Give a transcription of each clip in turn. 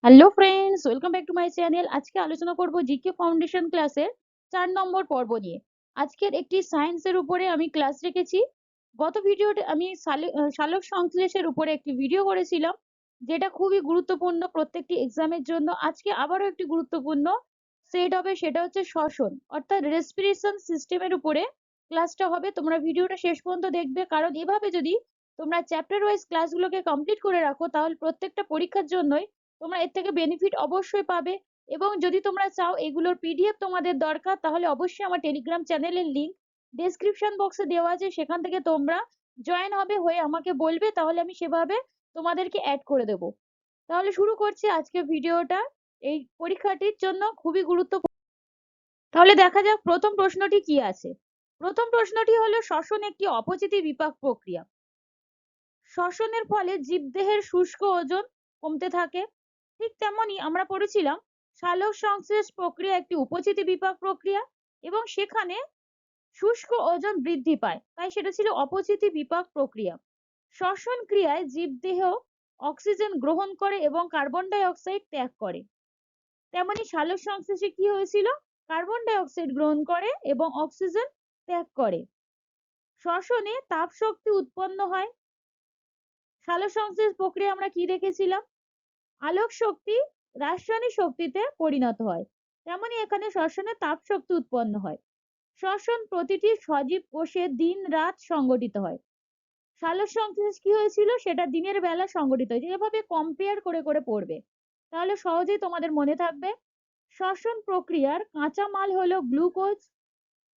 Hello friends, welcome back to my channel. আজকে আলোচনা করব জিকে ফাউন্ডেশন ক্লাসের 4 নম্বর পর্ব নিয়ে। আজকের একটি সায়েন্সের উপরে আমি ক্লাস রেখেছি। গত ভিডিওতে আমি সালোক সংশ্লেষের উপরে একটি ভিডিও করেছিলাম, যেটা খুবই গুরুত্বপূর্ণ প্রত্যেকটি এক্সামের জন্য। আজকে আবারও একটি গুরুত্বপূর্ণ সেট হবে, সেটা হচ্ছে শ্বসন অর্থাৎ রেসপিরেশন সিস্টেমের উপরে ক্লাসটা হবে। তোমরা ভিডিওটা শেষ পর্যন্ত দেখবে, কারণ এভাবে যদি তোমরা চ্যাপ্টার ওয়াইজ ক্লাসগুলোকে কমপ্লিট করে রাখো, তাহলে প্রত্যেকটা পরীক্ষার জন্যই তোমরা এর থেকে বেনিফিট অবশ্যই পাবে। এবং যদি তোমরা চাও এগুলোর পিডিএফ তোমাদের দরকার, তাহলে অবশ্যই আমার টেলিগ্রাম চ্যানেলের লিংক ডেসক্রিপশন বক্সে দেওয়া আছে, সেখান থেকে তোমরা জয়েন হয়ে আমাকে বলবে, তাহলে আমি সেভাবে তোমাদেরকে অ্যাড করে দেব। তাহলে শুরু করছি আজকে ভিডিওটা, এই পরীক্ষাটির জন্য খুবই গুরুত্বপূর্ণ। তাহলে দেখা যাক প্রথম প্রশ্নটি কি আছে। প্রথম প্রশ্নটি হলো, শ্বসন একটি অপচিতি বিপাক প্রক্রিয়া। শ্বসনের ফলে জীবদেহের শুষ্ক ওজন কমতে থাকে। ঠিক তেমনই আমরা পড়েছিলাম সালোক সংশ্লেষ প্রক্রিয়া একটি উপচিতি বিপাক প্রক্রিয়া, এবং সেখানে শুষ্ক ওজন বৃদ্ধি পায়, তাই সেটা ছিল অপচিতি বিপাক প্রক্রিয়া। শ্বসন ক্রিয়ায় জীবদেহ অক্সিজেন গ্রহণ করে এবং কার্বন ডাই অক্সাইড ত্যাগ করে। তেমনি সালোক সংশ্লেষে কি হয়েছিল, কার্বন ডাই অক্সাইড গ্রহণ করে এবং অক্সিজেন ত্যাগ করে। শ্বসনে তাপ শক্তি উৎপন্ন হয়। সালোক সংশ্লেষ প্রক্রিয়া আমরা কি দেখেছিলাম, আলোক শক্তি রাসায়নিক শক্তিতে পরিণত হয়। তেমনি এখানে শ্বসনে তাপ শক্তি উৎপন্ন হয়। শ্বসন প্রতিটি সজীব কোষে দিন রাত সংগঠিত হয়। সালোক সংশ্লেষ কি হয়েছিল, সেটা দিনের বেলা সংগঠিত হয়েছে। এভাবে কম্পেয়ার করে করে পড়বে, তাহলে সহজেই তোমাদের মনে থাকবে। শ্বসন প্রক্রিয়ার কাঁচা মাল হলো গ্লুকোজ।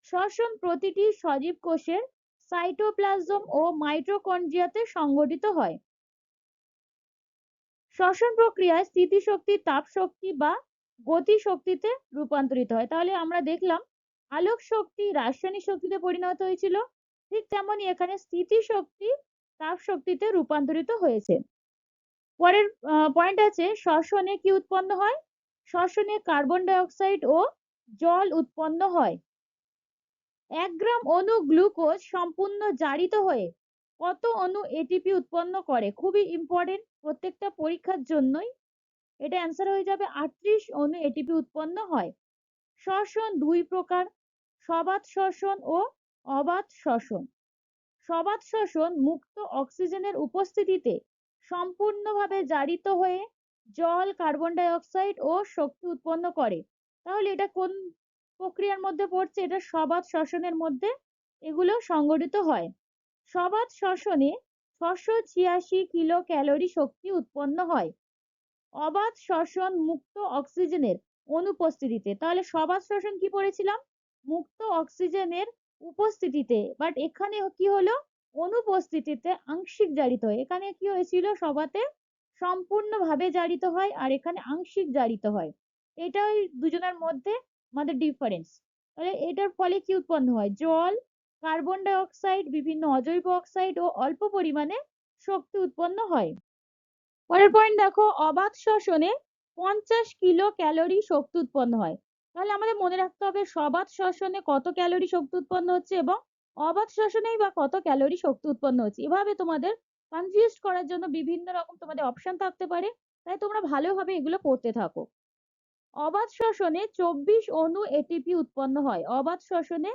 শ্বসন প্রতিটি সজীব কোষের সাইটোপ্লাজম ও মাইটোকন্ড্রিয়াতে সংগঠিত হয়। শ্বসন প্রক্রিয়ায় স্থিতিশক্তি তাপ শক্তি বা গতি শক্তিতে রূপান্তরিত হয়। তাহলে আমরা দেখলাম আলোক শক্তি রাসায়নিক শক্তিতে পরিণত হয়েছিল, ঠিক তেমনি এখানে স্থিতিশক্তি তাপ শক্তিতে রূপান্তরিত হয়েছে। পরের পয়েন্ট আছে, শ্বসনে কি উৎপন্ন হয়, শ্বসনে কার্বন ডাই অক্সাইড ও জল উৎপন্ন হয়। 1 গ্রাম অণু গ্লুকোজ সম্পূর্ণ জারিত হয়ে কত অণু এটিপি উৎপন্ন করে? খুবই ইম্পর্টেন্ট প্রত্যেকটা পরীক্ষার জন্যই। এটা অ্যান্সার হয়ে যাবে 38 অণু এটিপি উৎপন্ন হয়। শ্বসন 2 প্রকার, সবাত শ্বসন ও অবাত শ্বসন। সবাত শ্বসন মুক্ত অক্সিজেনের উপস্থিতিতে সম্পূর্ণভাবে জারিত হয়ে জল, কার্বন ডাই অক্সাইড ও শক্তি উৎপন্ন করে। তাহলে এটা কোন প্রক্রিয়ার মধ্যে পড়ছে, এটা সবাত শ্বসনের মধ্যে এগুলো সংগঠিত হয়। সবাত শ্বসনে 686 কিলো ক্যালোরি শক্তি উৎপন্ন হয় অবাত শ্বসন মুক্ত অক্সিজেনের অনুপস্থিতিতে। তাহলে সবাত শ্বসন কি পড়েছিলাম, মুক্ত অক্সিজেনের উপস্থিতিতে, বাট এখানে কি হলো, অনুপস্থিতিতে আংশিক জারিত হয়। এখানে কি হয়েছিল, সবাতে সম্পূর্ণভাবে জারিত হয় আর এখানে আংশিক জারিত হয়। এটাই দুজনের মধ্যে আমাদের ডিফারেন্স। তাহলে এটার ফলে কি উৎপন্ন হয়, জল, কার্বন ডাই অক্সাইড, বিভিন্ন অজৈব অক্সাইড ও অল্প পরিমাণে শক্তি উৎপন্ন হয়। পরের পয়েন্ট দেখো, অবাত শ্বসনে 50 কিলো ক্যালোরি শক্তি উৎপন্ন হয়। তাহলে আমাদের মনে রাখতে হবে সবাত শ্বসনে কত ক্যালোরি শক্তি উৎপন্ন হচ্ছে এবং অবাত শ্বসনেই বা কত ক্যালোরি শক্তি উৎপন্ন হচ্ছে। এভাবে তোমাদের কনফিউজ করার জন্য বিভিন্ন রকম তোমাদের অপশন থাকতে পারে, তাই তোমরা ভালোভাবে এগুলো পড়তে থাকো। অবাত শ্বসনে 24 অণু এটিপি উৎপন্ন হয়। অবাত শ্বসনে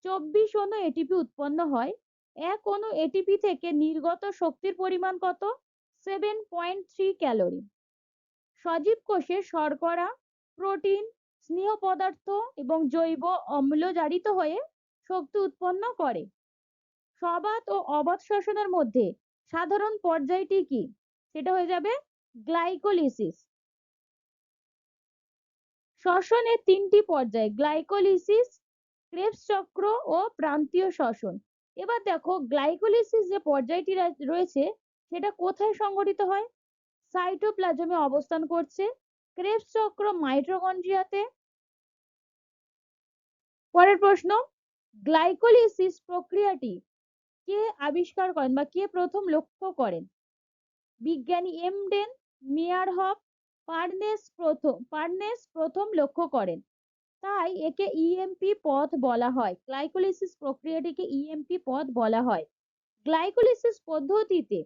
24 অণু এটিপি উৎপন্ন হয়। 1 অণু এটিপি থেকে নির্গত শক্তির পরিমাণ কত, 7.3 ক্যালোরি। সজীব কোষে শর্করা, প্রোটিন, স্নেহ পদার্থ এবং জৈব অম্ল জারিত হয়ে শক্তি উৎপন্ন করে। সবাত ও অবাত শ্বসনের মধ্যে সাধারণ পর্যায়টি কি, সেটা হয়ে যাবে গ্লাইকোলিসিস। শ্বসনের 3টি পর্যায়, গ্লাইকোলিসিস, ক্রেবস চক্র ও প্রান্তীয় শ্বসন। এবার দেখো গ্লাইকোলিসিস যে পর্যায়টি রয়েছে, সেটা কোথায় সংঘটিত হয়, সাইটোপ্লাজমে অবস্থান করছে। ক্রেবস চক্র মাইটোকন্ড্রিয়াতে। পরের প্রশ্ন, গ্লাইকোলিসিস প্রক্রিয়াটি কে আবিষ্কার করেন বা কে প্রথম লক্ষ্য করেন? বিজ্ঞানী এমডেন, মেয়ারহফ, পার্নেস প্রথম লক্ষ্য করেন। তাই একে ইএমপি পথ বলা হয়। গ্লাইকোলিসিস প্রক্রিয়াটিকে ইএমপি পথ বলা হয়। গ্লাইকোলিসিস পদ্ধতিতে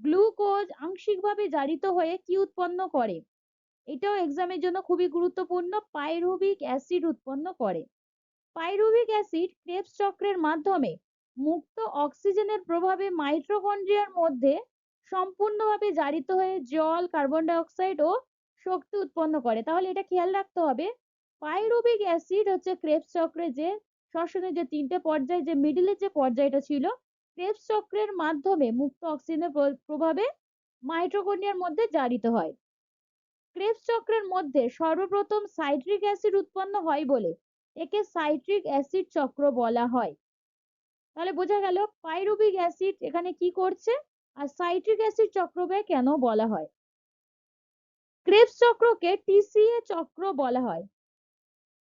গ্লুকোজ আংশিকভাবে জারিত হয়ে কি উৎপন্ন করে, এটাও এক্সামের জন্য খুবই গুরুত্বপূর্ণ। পাইরুভিক অ্যাসিড উৎপন্ন করে। পাইরুভিক অ্যাসিড ক্রেবস চক্রের মাধ্যমে মুক্ত অক্সিজেনের প্রভাবে মাইটোকন্ড্রিয়ার মধ্যে সম্পূর্ণভাবে জারিত হয়ে জল, কার্বন ডাই অক্সাইড ও শক্তি উৎপন্ন করে। তাহলে এটা খেয়াল রাখতে হবে, পাইরুভিক অ্যাসিড হচ্ছে ক্রেবস চক্রে যে শ্বসনের যে তিনটে পর্যায়, যে মিডিলের যে পর্যায়টা ছিল, ক্রেবস চক্রের মাধ্যমে মুক্ত অক্সিজেনের প্রভাবে মাইটোকন্ড্রিয়ার মধ্যে জারিত হয়। ক্রেবস চক্রের মধ্যে সর্বপ্রথম সাইট্রিক অ্যাসিড উৎপন্ন হয় বলে একে সাইট্রিক অ্যাসিড চক্র বলা হয়। তাহলে বোঝা গেল পাইরুভিক অ্যাসিড এখানে কি করছে, আর সাইট্রিক অ্যাসিড চক্রকে কেন বলা হয়। ক্রেবস চক্রকে টিসিএ চক্র বলা হয়।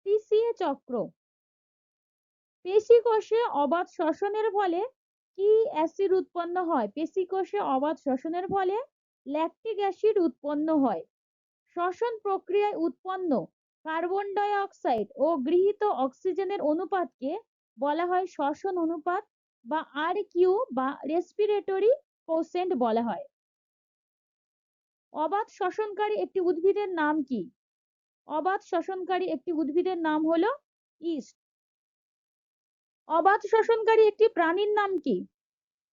টিসিএ চক্র পেশি কোষে অবাধ শ্বসনের ফলে কি অ্যাসিড উৎপন্ন হয়? পেশি কোষে অবাধ শ্বসনের ফলে ল্যাকটিক অ্যাসিড উৎপন্ন হয়। শ্বসন প্রক্রিয়ায় উৎপন্ন কার্বন ডাই অক্সাইড ও গৃহীত অক্সিজেনের অনুপাতকে বলা হয় শ্বসন অনুপাত বা RQ বা রেসপিরেটরি কোসেন্ট বলা হয়। অবাধ শ্বসনকারী একটি উদ্ভিদের নাম কি? অবাধ শ্বসনকারী একটি উদ্ভিদের নাম হলো ইস্ট। অবাধ শ্বসনকারী একটি প্রাণীর নাম কি?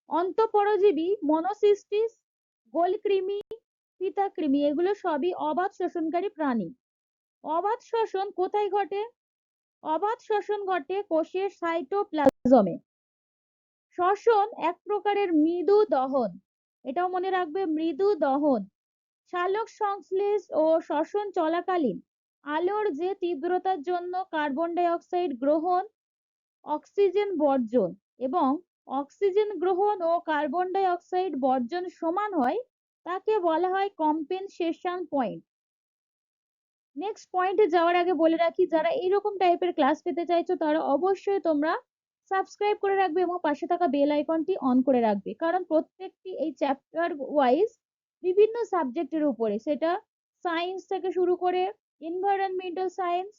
অন্তঃপরজীবী, মনোসিস্টিস, গোলকৃমি, পিতাকৃমি, এগুলো সবই অবাধ শ্বসনকারী প্রাণী। অবাধ শ্বসন কোথায় ঘটে? অবাধ শ্বসন ঘটে কোষের সাইটোপ্লাজমে। শ্বসন এক প্রকারের মৃদু দহন, এটাও মনে রাখবে, মৃদু দহন। সালোক সংশ্লেষ ও শ্বসন চলাকালীন আলোর যে তীব্রতার জন্য কার্বন ডাই অক্সাইড গ্রহণ, অক্সিজেন বর্জন এবং অক্সিজেন গ্রহণ ও কার্বন ডাই অক্সাইড বর্জন সমান হয়, তাকে বলা হয় কম্পেনসেশন পয়েন্ট। নেক্সট পয়েন্টে যাওয়ার আগে বলে রাখি, যারা এইরকম টাইপের ক্লাস পেতে চাইছো তারা অবশ্যই তোমরা সাবস্ক্রাইব করে রাখবে এবং পাশে থাকা বেল আইকনটি অন করে রাখবে, কারণ প্রত্যেকটি এই চ্যাপ্টার ওয়াইজ বিভিন্ন সাবজেক্টের উপরে, সেটা সায়েন্স থেকে শুরু করে এনভায়রনমেন্টাল সায়েন্স,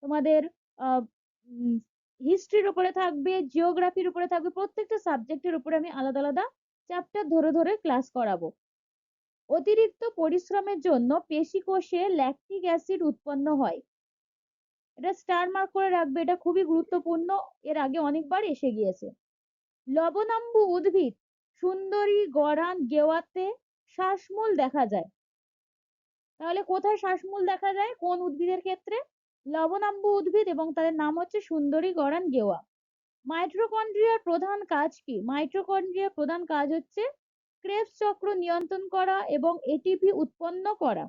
তোমাদের হিস্ট্রির উপরে থাকবে, জিওগ্রাফির উপরে থাকবে, প্রত্যেকটা সাবজেক্টের উপরে আমি আলাদা আলাদা চ্যাপ্টার ধরে ধরে ক্লাস করাবো। অতিরিক্ত পরিশ্রমের জন্য পেশি কোষে ল্যাকটিক অ্যাসিড উৎপন্ন হয়। এটা স্টার মার্ক করে রাখবে, এটা খুবই গুরুত্বপূর্ণ, এর আগে অনেকবার এসে গিয়েছে। লবণাম্বু উদ্ভিদ সুন্দরী গড়ান গেওয়াতে শ্বাসমূল দেখা যায়। তাহলে কোথায় শ্বাসমূল দেখা যায়, কোন উদ্ভিদের ক্ষেত্রে? লবণাম্বু উদ্ভিদ, এবং তাদের নাম হচ্ছে সুন্দরী গড়ান গেওয়া। মাইটোকন্ড্রিয়ার প্রধান কাজ কি? মাইটোকন্ড্রিয়ার প্রধান কাজ হচ্ছে ক্রেবস চক্র নিয়ন্ত্রণ করা এবং এটিপি উৎপন্ন করা।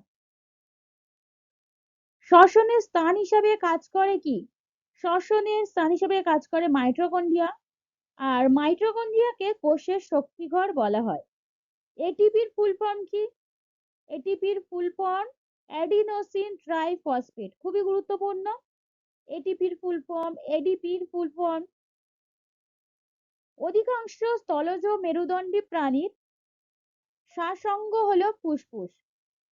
শ্বসনের স্থান হিসাবে কাজ করে কি? শ্বসনের স্থান হিসাবে কাজ করে মাইটোকন্ড্রিয়া, আর মাইটোকন্ড্রিয়াকে কোষের শক্তিঘর বলা হয়। এটিপির ফুল ফর্ম কি? এটিপির ফুল ফর্ম অ্যাডিনোসিন ট্রাইফসফেট, খুবই গুরুত্বপূর্ণ। এটিপির ফুল ফর্ম, এডিপির ফুল ফর্ম। অধিকাংশ স্থলজ মেরুদণ্ডী প্রাণীর শ্বাসঙ্গ হলো ফুসফুস।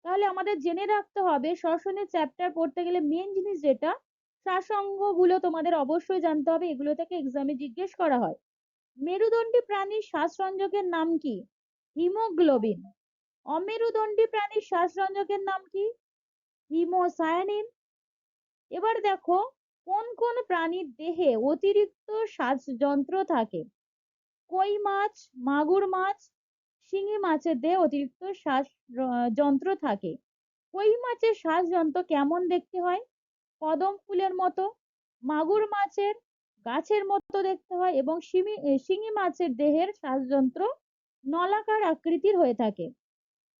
তাহলে আমাদের জেনে রাখতে হবে, শ্বসনের চ্যাপ্টার পড়তে গেলে মেন জিনিস যেটা, শ্বাসঙ্গ গুলো তোমাদের অবশ্যই জানতে হবে, এগুলো থেকে এক্সামে জিজ্ঞেস করা হয়। মেরুদণ্ডী প্রাণীর শ্বাসরঞ্জকের নাম কি? হিমোগ্লোবিন। অমেরুদণ্ডী প্রাণীর শ্বাসরঞ্জকের নাম কি? হিমোসায়ানিন। এবার দেখো, কোন কোন প্রাণীর দেহে অতিরিক্ত শ্বাসযন্ত্র থাকে? কই মাছ, মাগুর মাছ, শিঙি মাছের দেহে অতিরিক্ত শ্বাস যন্ত্র থাকে। কই মাছের শ্বাসযন্ত্র কেমন দেখতে হয়? কদম ফুলের মতো। মাগুর মাছের গাছের মতো দেখতে হয়, এবং শিঙি মাছের দেহের শ্বাসযন্ত্র নলাকার আকৃতির হয়ে থাকে।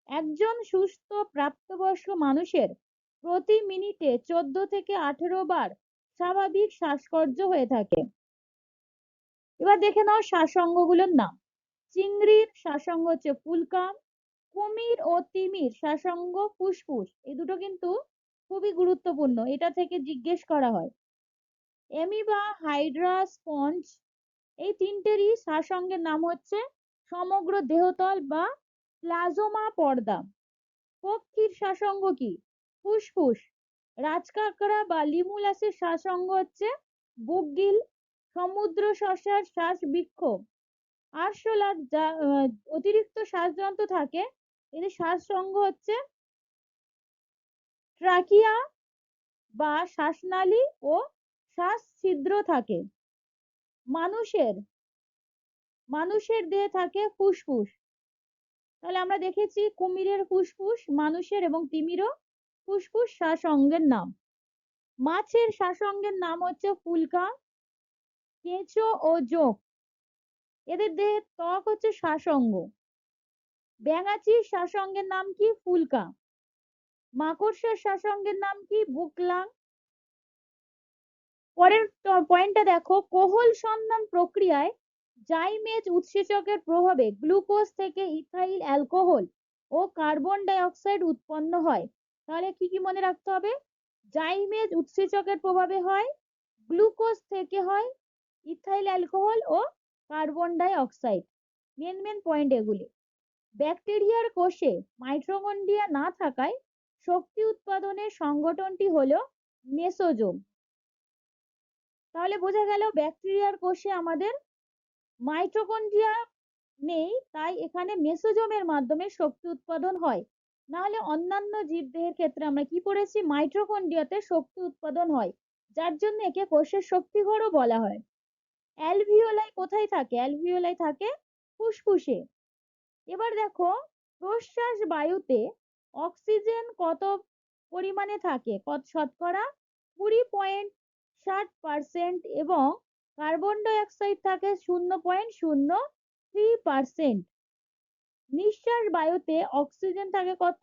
একজন সুস্থ প্রাপ্তবয়স্ক মানুষের প্রতি মিনিটে 14 থেকে 18 বার স্বাভাবিক শ্বাসকর্য হয়ে থাকে। এবার দেখে নাও শ্বাসঙ্গগুলোর নাম। চিংড়ির শ্বাসঙ্গ হচ্ছে ফুলকাম, কুমির ও তিমির শ্বাসঙ্গ ফুসফুস। এই দুটো কিন্তু খুবই গুরুত্বপূর্ণ, এটা থেকে জিজ্ঞেস করা হয়। এমিবা, হাইড্রা, স্পঞ্জ, এই তিনটেরই শ্বাসঙ্গের নাম হচ্ছে সমগ্র দেহতল বা প্লাজমা পর্দা। পক্ষীর শ্বাসঙ্গ কি? ফুসফুস। রাজকাঁকড়া বা লিমুলাসের শ্বাসঙ্গ হচ্ছে বুকগিল। সমুদ্র শসার শ্বাস বৃক্ষ। আরশোলার যা অতিরিক্ত শ্বাসযন্ত্র থাকে, এদের শ্বাসঙ্গ হচ্ছে ট্রাকিয়া বা শ্বাসনালী ও শ্বাস ছিদ্র থাকে। মানুষের দেহে থাকে ফুসফুস। তাহলে আমরা দেখেছি কুমিরের ফুসফুস, মানুষের এবং তিমিরও ফুসফুস শ্বাস অঙ্গের নাম। মাছের শ্বাস অঙ্গের নাম হচ্ছে ফুলকা, কেঁচো ও জোঁক। এদের দেহের ত্বক হচ্ছে শ্বাস অঙ্গ। ব্যাঙাচির শ্বাস অঙ্গের নাম কি? ফুলকা। মাকড়সার শ্বাস অঙ্গের নাম কি? বুকলাং। পরের পয়েন্টটা দেখো, কোহল সন্ধান প্রক্রিয়ায় জাইমেজ উৎসেচকের প্রভাবে গ্লুকোজ থেকে ইথাইল অ্যালকোহল ও কার্বন ডাই অক্সাইড উৎপন্ন হয়। তাহলে কি কি মনে রাখতে হবে? জাইমেজ উৎসেচকের প্রভাবে হয়, গ্লুকোজ থেকে হয় ইথাইল অ্যালকোহল ও carbon die oxide. Main point এগুলি। ব্যাকটেরিয়ার কোষে মাইটোকন্ড্রিয়া না থাকায় শক্তি উৎপাদনের সংগঠনটি হলো মেসোজোম। তাহলে বোঝা গেল ব্যাকটেরিয়ার কোষে আমাদের মাইটোকন্ড্রিয়া নেই, তাই এখানে মেসোজোমের মাধ্যমে শক্তি উৎপাদন হয়। নাহলে অন্যান্য জীবদেহের ক্ষেত্রে আমরা কি পড়েছি? মাইটোকন্ড্রিয়াতে শক্তি উৎপাদন হয়, যার জন্য একে কোষের শক্তিঘরও বলা হয়। অ্যালভিওলাই কোথায় থাকে? অ্যালভিওলাই থাকে ফুসফুসে। এবার দেখো, প্রশ্বাস বায়ুতে অক্সিজেন কত পরিমাণে থাকে? শতকরা 20.7% এবং কার্বন ডাই অক্সাইড থাকে 0.03%। নিঃশ্বাস বায়ুতে অক্সিজেন থাকে কত?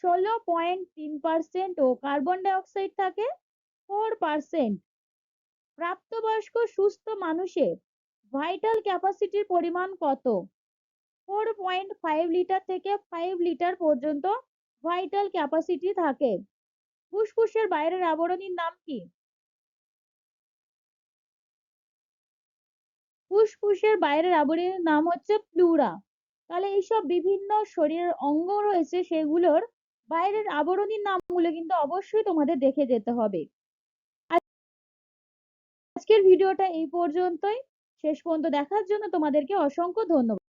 16.3% ও কার্বন ডাই অক্সাইড থাকে 4%। প্রাপ্তবয়স্ক সুস্থ মানুষের ভাইটাল ক্যাপাসিটির পরিমাণ কত? 4.5 লিটার থেকে 5 লিটার পর্যন্ত ভাইটাল ক্যাপাসিটি থাকে। ফুসফুসের বাইরের আবরণীর নাম কি? ফুসফুসের বাইরের আবরণীর নাম হচ্ছে প্লুরা। তাহলে এইসব বিভিন্ন শরীরের অঙ্গ রয়েছে, সেগুলোর বাইরের আবরণীর নামগুলো কিন্তু অবশ্যই তোমাদের দেখে যেতে হবে। আজকের ভিডিওটা এই পর্যন্তই। শেষ পর্যন্ত দেখার জন্য তোমাদেরকে অসংখ্য ধন্যবাদ।